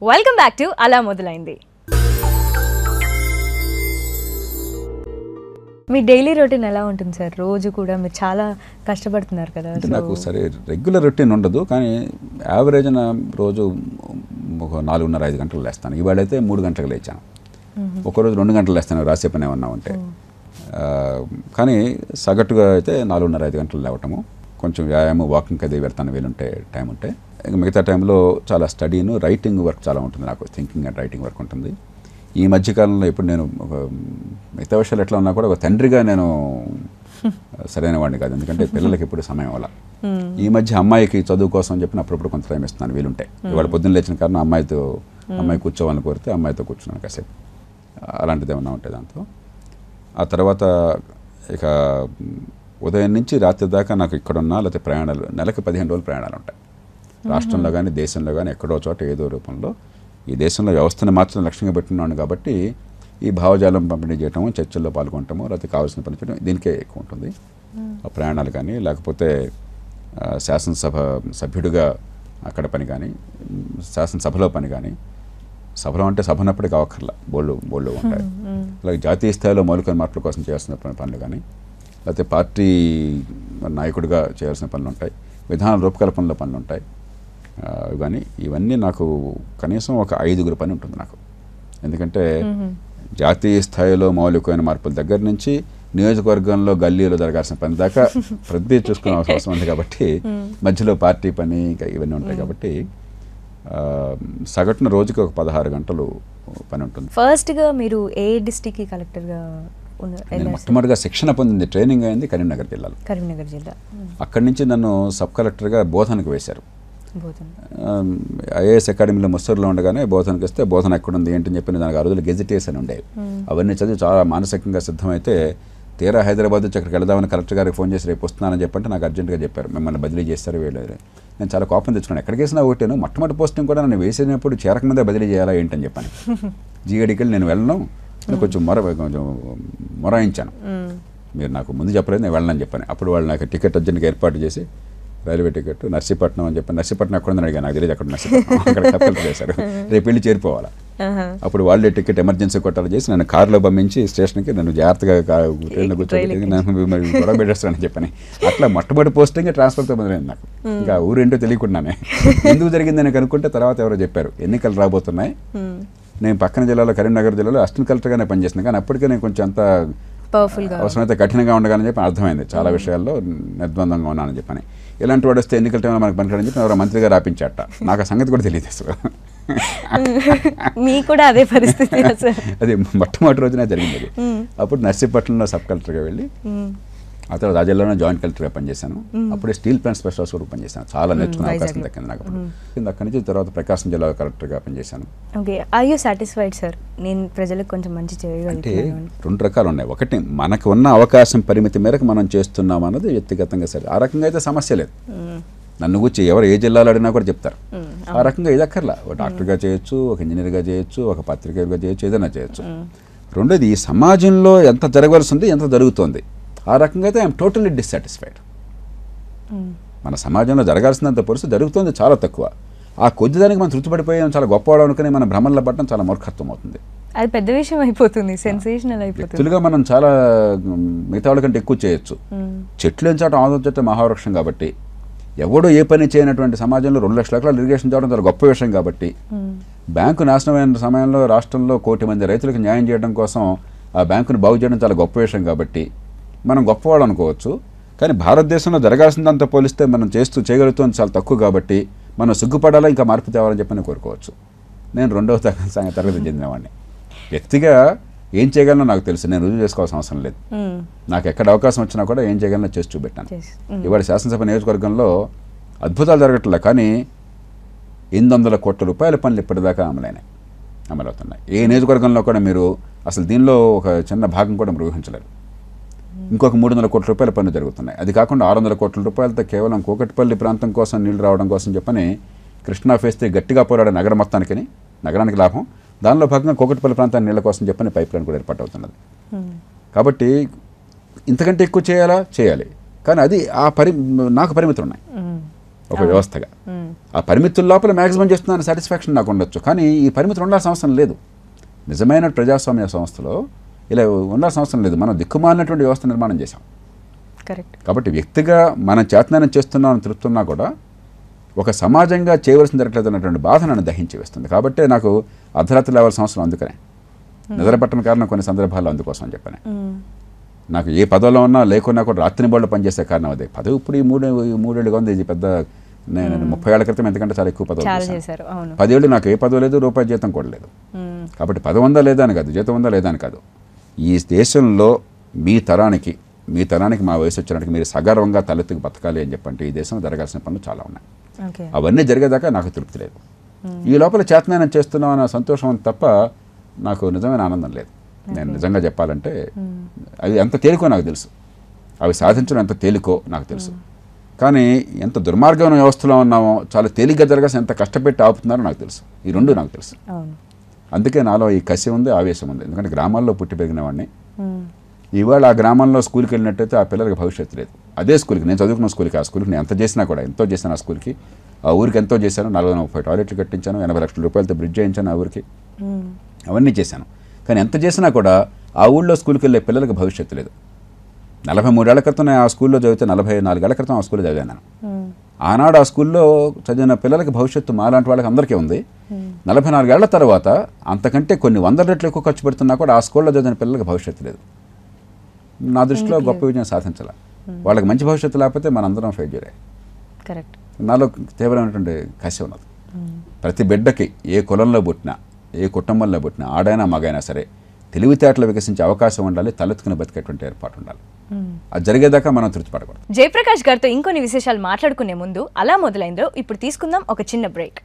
Welcome back to అలా మొదలైంది. మీ daily routine ఎలా ఉంటుంది సార్? రోజు కూడా మీరు చాలా కష్టపడుతున్నారు కదా. నాకు సరే రెగ్యులర్ రొటీన్ ఉండదు, కానీ యావరేజ్న రోజు ఒక 4:30-5 గంటలు లేస్తాను. ఇవాళ అయితే 3 గంటలకు లేచాను. ఒకరోజు 2 గంటలు లేస్తాను రాసే పని ఏమన్నా ఉంటే. కానీ సగటుగా అయితే 4:30-5 గంటలు లేవటము, కొంచెం వ్యాయామం, వాకింగ్ అది వెళ్తాను వీలుంటే, టైం ఉంటే. మిగతా టైంలో చాలా స్టడీను, రైటింగ్ వర్క్ చాలా ఉంటుంది నాకు. థింకింగ్ అండ్ రైటింగ్ వర్క్ ఉంటుంది. ఈ మధ్యకాలంలో ఇప్పుడు నేను మిగతా విషయాలు ఎట్లా ఉన్నా కూడా ఒక తండ్రిగా నేను సరైన వాడిని కాదు, ఎందుకంటే పిల్లలకి ఎప్పుడు సమయం అలా. ఈ మధ్య అమ్మాయికి చదువు కోసం అని చెప్పిన అప్పుడప్పుడు కొంత టైం ఇస్తున్నాను వీలుంటే. ఇవాళ పొద్దున్న లేచిన కారణం అమ్మాయి కూర్చోవాలని కోరితే అమ్మాయితో కూర్చున్నాను కాసేపు. అలాంటిది ఏమన్నా ఉంటే దాంతో. ఆ తర్వాత ఇక ఉదయం నుంచి రాత్రి దాకా నాకు ఇక్కడున్నా లేకపోతే ప్రయాణాలు, నెలకు 15 రోజులు ప్రయాణాలు ఉంటాయి. రాష్ట్రంలో కానీ దేశంలో కానీ ఎక్కడో చోట ఏదో రూపంలో. ఈ దేశంలో వ్యవస్థను మార్చడం లక్ష్యంగా పెట్టున్నాను కాబట్టి ఈ భావజాలం పంపిణీ చేయటము, చర్చల్లో పాల్గొనటము, లేకపోతే కావాల్సిన పని చేయడం దీనికే ఎక్కువ ఉంటుంది. ఆ ప్రయాణాలు కానీ, లేకపోతే శాసనసభ సభ్యుడిగా అక్కడ పని కానీ, శాసనసభలో పని కానీ. సభలో అంటే సభనప్పటికీ అవక్కర్లా, బోళ్ళు ఉంటాయి. అలాగే జాతీయ స్థాయిలో మౌలిక మార్పుల కోసం చేయాల్సిన పనులు కానీ, లేకపోతే పార్టీ నాయకుడిగా చేయాల్సిన పనులు ఉంటాయి, విధాన రూపకల్పనలో పనులు ఉంటాయి. కానీ ఇవన్నీ నాకు కనీసం ఒక 5గురు పని ఉంటుంది నాకు. ఎందుకంటే జాతీయ స్థాయిలో మౌలికమైన మార్పుల దగ్గర నుంచి నియోజకవర్గంలో గల్లీలో జరగాల్సిన పని దాకా ప్రతి చూసుకునే అవసరం ఉంది కాబట్టి, మధ్యలో పార్టీ పని ఇంకా ఇవన్నీ ఉంటాయి కాబట్టి సగటున రోజుకి ఒక 16 గంటలు పని ఉంటుంది. ఫస్ట్గా మీరు ఏ డిస్ట్రిక్ట్కి కలెక్టర్గా నేను మొట్టమొదటిగా శిక్షణ పొందింది, ట్రైనింగ్ అయింది కరీంనగర్ జిల్లాలో. కరీంనగర్ జిల్లా. అక్కడి నుంచి నన్ను సబ్ కలెక్టర్గా బోధనకు వేశారు. ఐఏఎస్ అకాడమీలో ముస్సూరులో ఉండగానే బోధనకి వస్తే, బోధన ఎక్కడుంది ఏంటని చెప్పిన దానికి ఆ రోజులు గెజిటేస్ అని ఉండేవి. అవన్నీ చదివి చాలా మానసికంగా సిద్ధమైతే తీరా హైదరాబాద్ వచ్చి అక్కడికి వెళదామని కలెక్టర్ గారికి ఫోన్ చేసి రేపు వస్తున్నానని చెప్పంటే నాకు అర్జెంట్గా చెప్పారు, మిమ్మల్ని బదిలీ చేస్తారు వీళ్ళు. నేను చాలా కోపం తెచ్చుకున్నాను. ఎక్కడికి వేసినా ఒకటేను, మొట్టమొదటి పోస్టింగ్ కూడా నన్ను వేసినప్పుడు చేరక మీద బదిలీ చేయాలా ఏంటని చెప్పాను. జీఏడీకి వెళ్ళి నేను వెళ్ళను, కొంచెం మొరాయించాను. మీరు నాకు ముందు చెప్పలేదు, నేను వెళ్ళనని చెప్పాను. అప్పుడు వాళ్ళు నాకు టికెట్ అర్జెంట్గా ఏర్పాటు చేసి, రైల్వే టికెట్ నర్సీపట్నం అని చెప్పి, నర్సీపట్నం ఎక్కడుందని అడిగాను, నాకు తెలియదు అక్కడ నర్సీపట్నం, అక్కడ కప్పలు చేశారు, రేపు వెళ్ళి చేరిపోవాలా. అప్పుడు వాళ్ళే టికెట్ ఎమర్జెన్సీ కొట్టాలి చేసి నన్ను కారులో పంపించి స్టేషన్కి నన్ను జాగ్రత్తగా ట్రైన్లో కూర్చోబెట్టి నన్ను గొడవ పెట్టేస్తానని చెప్పని. అట్లా మొట్టమొదటి పోస్టింగ్ ట్రాన్స్ఫర్తో మొదలైంది నాకు. ఇంకా ఊరేంటో తెలియకుండానే. ఎందుకు జరిగిందని కనుక్కుంటే తర్వాత ఎవరో చెప్పారు, ఎన్నికలు రాబోతున్నాయి. నేను పక్కన జిల్లాలో, కరీంనగర్ జిల్లాలో అసిస్టెంట్ కలెక్టర్గానే పనిచేస్తున్నాను, కానీ అప్పటికే నేను కొంచెం అంత అవసరమైతే కఠినంగా ఉండగానని చెప్పి అర్థమైంది. చాలా విషయాల్లో నిర్ద్వందంగా ఉన్నానని చెప్పని. ఇలాంటి వాడు వస్తే ఎన్నికల టైంలో మనకు పనికిరాడని చెప్పి ఎవరో మంత్రిగా రాపించాట. నాకు ఆ సంగతి కూడా తెలియదు అసలు. మీకు కూడా అదే పరిస్థితి? అది మొట్టమొదటి రోజునే జరిగింది అది. అప్పుడు నర్సీపట్నంలో సబ్ కలెక్టర్గా వెళ్ళి, ఆ తర్వాత ఆ జిల్లాలో జాయింట్ కలెక్టర్గా పనిచేశాను. అప్పుడే స్టీల్ ప్లాంట్ స్పెషలిస్ట్ కూడా పనిచేశాను. చాలా నేర్చుకునే అవకాశం దక్కింది నాకు. అక్కడి నుంచి తర్వాత ప్రకాశం జిల్లా కలెక్టర్గా పనిచేశాను. Okay, are you satisfied sir? నేను ప్రజలకు కొంచెం మంచి అంటే 2 రకాలు ఉన్నాయి. ఒకటి, మనకు ఉన్న అవకాశం పరిమితి మేరకు మనం చేస్తున్నాం అన్నది వ్యక్తిగతంగా సరే. ఆ రకంగా అయితే సమస్య లేదు. నన్ను గురించి ఎవరు ఏ జిల్లాలో అడిగినా కూడా చెప్తారు. ఆ రకంగా ఇది అక్కర్లా. ఒక డాక్టర్గా చేయొచ్చు, ఒక ఇంజనీర్గా చేయొచ్చు, ఒక పత్రికగా చేయొచ్చు, ఏదైనా చేయొచ్చు. రెండోది, ఈ సమాజంలో ఎంత జరగవలసి ఉంది, ఎంత జరుగుతోంది, ఆ రకంగా అయితే ఐఎమ్ టోటల్లీ డిస్సాటిస్ఫైడ్. మన సమాజంలో జరగాల్సినంత పరిస్థితి జరుగుతుంది చాలా తక్కువ. ఆ కొద్దిదానికి మనం తృప్తిపడిపోయాం, చాలా గొప్పవాడు అనుకుని మన భ్రమల్లో పడడం చాలా మూర్ఖత్వం అవుతుంది. అది పెద్ద విషయం అయిపోతుంది, సెన్సేషనల్ అయిపోతుంది. వ్యక్తులుగా మనం చాలా మిగతా వాళ్ళ కంటే ఎక్కువ చేయొచ్చు. చెట్లు ఎంచడం ఆందోళన చెట్టు మహావృక్షం కాబట్టి, ఎవడో ఏ పని చేయనటువంటి సమాజంలో 2 లక్షల ఎకరాలు ఇరిగేషన్ చేయడం చాలా గొప్ప విషయం కాబట్టి, బ్యాంకు నాశనమైన సమయంలో రాష్ట్రంలో 1 కోటి మంది రైతులకు న్యాయం చేయడం కోసం ఆ బ్యాంకును బాగు చేయడం చాలా గొప్ప విషయం కాబట్టి మనం గొప్పవాడు అనుకోవచ్చు. కానీ భారతదేశంలో జరగాల్సిందంతా పోలిస్తే మనం చేయగలుగుతుంది చాలా తక్కువ కాబట్టి మనం సిగ్గుపడాలా, ఇంకా మార్పు తేవాలని చెప్పని కోరుకోవచ్చు. నేను 2వ తరగతి చెందినవాడిని. వ్యక్తిగా ఏం చేయగలనో నాకు తెలుసు, నేను రుజువు చేసుకోవాల్సిన అవసరం లేదు. నాకు ఎక్కడ అవకాశం వచ్చినా కూడా ఏం చేయగలనో చేసి చూపెట్టాను. ఇవాళ శాసనసభ నియోజకవర్గంలో అద్భుతాలు జరగట్లే, కానీ 800 కోట్ల రూపాయల పనులు ఇప్పటిదాకా అమలవుతున్నాయి. ఏ నియోజకవర్గంలో కూడా మీరు అసలు దీనిలో ఒక చిన్న భాగం కూడా ఊహించలేరు. ఇంకొక 300 కోట్ల రూపాయల పనులు జరుగుతున్నాయి. అది కాకుండా 600 కోట్ల రూపాయలతో కేవలం కూకట్పల్లి ప్రాంతం కోసం నీళ్లు రావడం కోసం చెప్పని కృష్ణా ఫేస్తే గట్టిగా పోరాడే నగరానికి లాభం. దానిలో భాగంగా కూకట్పల్లి ప్రాంతాన్ని నీళ్ల కోసం చెప్పని పైప్ లైన్ కూడా ఏర్పాటు అవుతున్నది. కాబట్టి ఇంతకంటే ఎక్కువ చేయాలి, కానీ అది నాకు పరిమితులు ఉన్నాయి. ఒక వ్యవస్థగా. ఆ పరిమితుల లోపల మ్యాక్సిమం చేస్తున్నాను సాటిస్ఫాక్షన్ నాకు ఉండొచ్చు, కానీ ఈ పరిమితులు ఉండాల్సిన అవసరం లేదు. నిజమైన ప్రజాస్వామ్య సంస్థలో ఇలా ఉండాల్సిన అవసరం లేదు. మనం దిక్కుమాలినటువంటి వ్యవస్థ నిర్మాణం చేశాం. కరెక్ట్. కాబట్టి వ్యక్తిగా మనం చేతనాన్ని చేస్తున్నామని తెలుపుతున్నా కూడా ఒక సమాజంగా చేయవలసిన జరగలేదు అన్నటువంటి బాధ నన్ను దహించి వేస్తుంది. కాబట్టి నాకు అర్ధరాత్రి లేవాల్సిన అవసరం అందుకనే, నిద్రపట్టని కారణం కొన్ని సందర్భాల్లో అందుకోసం అని చెప్పాను. నాకు ఏ పదవిలో ఉన్నా లేకున్నా కూడా రాత్రి బోళ్ళు పనిచేసే కారణం అదే. పదవి ఇప్పుడు ఈ మూడేళ్ళుగా ఉంది. ఇది పెద్ద, నేను 30 ఏళ్ల క్రితం ఎంతకంటే చాలా ఎక్కువ పదవి చేశాను. 10 ఏళ్ళు నాకు ఏ పదవి లేదు, రూపాయి జీతం కూడా లేదు. కాబట్టి పదవి ఉందా లేదా అని కాదు, జీతం ఉందా లేదా అని కాదు. ఈ దేశంలో మీ తరానికి మా వయసు వచ్చినట్టుగా మీరు సగర్వంగా తలెత్తుకు బతకాలి అని చెప్పంటే ఈ దేశంలో జరగాల్సిన పనులు చాలా ఉన్నాయి. అవన్నీ జరిగేదాకా నాకు తృప్తి లేదు. ఈ లోపల చేతనైనా చేస్తున్నాం అన్న సంతోషం తప్ప నాకు నిజమైన ఆనందం లేదు. నేను నిజంగా చెప్పాలంటే అది ఎంత తేలికో నాకు తెలుసు, అవి సాధించడం ఎంత తేలికో నాకు తెలుసు. కానీ ఎంత దుర్మార్గమైన వ్యవస్థలో ఉన్నామో చాలా తేలిగ్గా జరగాల్సిన ఎంత కష్టపెట్టి ఆపుతున్నారో నాకు తెలుసు. ఈ రెండు నాకు తెలుసు. అందుకే నాలో ఈ కసి ఉంది, ఆవేశం ఉంది. ఎందుకంటే గ్రామాల్లో పుట్టి పెరిగిన వాడిని. ఇవాళ ఆ గ్రామంలో స్కూల్కి వెళ్ళినట్టయితే ఆ పిల్లలకి భవిష్యత్తు లేదు. అదే స్కూల్కి, నేను చదువుకున్న స్కూల్కి, ఆ స్కూల్కి నేను ఎంత చేసినా కూడా, ఎంతో చేశాను ఆ స్కూల్కి. ఆ ఊరికి ఎంతో చేశాను. 430 టాయిలెట్లు కట్టించాను, 80 లక్షల రూపాయలతో బ్రిడ్జ్ చేయించాను ఆ ఊరికి. అవన్నీ చేశాను. కానీ ఎంత చేసినా కూడా ఆ ఊళ్ళో స్కూల్కి వెళ్ళే పిల్లలకి భవిష్యత్తు లేదు. 43 ఏళ్ల క్రితం నేను ఆ స్కూల్లో చదివితే 44 ఏళ్ల క్రితం ఆ స్కూల్లో చదివాను నేను. ఆనాడు ఆ స్కూల్లో చదివిన పిల్లలకి భవిష్యత్తు మాలాంటి వాళ్ళకి అందరికీ ఉంది. 44 ఏళ్ల తర్వాత అంతకంటే కొన్ని 100 రెట్లు ఎక్కువ ఖర్చు పెడుతున్నా కూడా ఆ స్కూల్లో చదివిన పిల్లలకి భవిష్యత్తు లేదు. నా దృష్టిలో గొప్ప విజయం సాధించాల. వాళ్ళకి మంచి భవిష్యత్తు లేకపోతే మనందరం ఫెయిల్యూరే. కరెక్ట్. నాలో తీవ్రమైనటువంటి కసి ఉన్నది. ప్రతి బిడ్డకి ఏ కులంలో పుట్టినా, ఏ కుటుంబంలో పుట్టినా, ఆడైనా మగైనా సరే తెలివితేటలు వికసించే అవకాశం ఉండాలి, తలెత్తుకుని బతికేటువంటి ఏర్పాటు ఉండాలి. అది జరిగేదాకా మనం తృప్తిపడకూడదు. జయప్రకాష్ గారితో ఇంకొన్ని విశేషాలు మాట్లాడుకునే ముందు అలా మొదలైందో ఇప్పుడు తీసుకుందాం ఒక చిన్న బ్రేక్.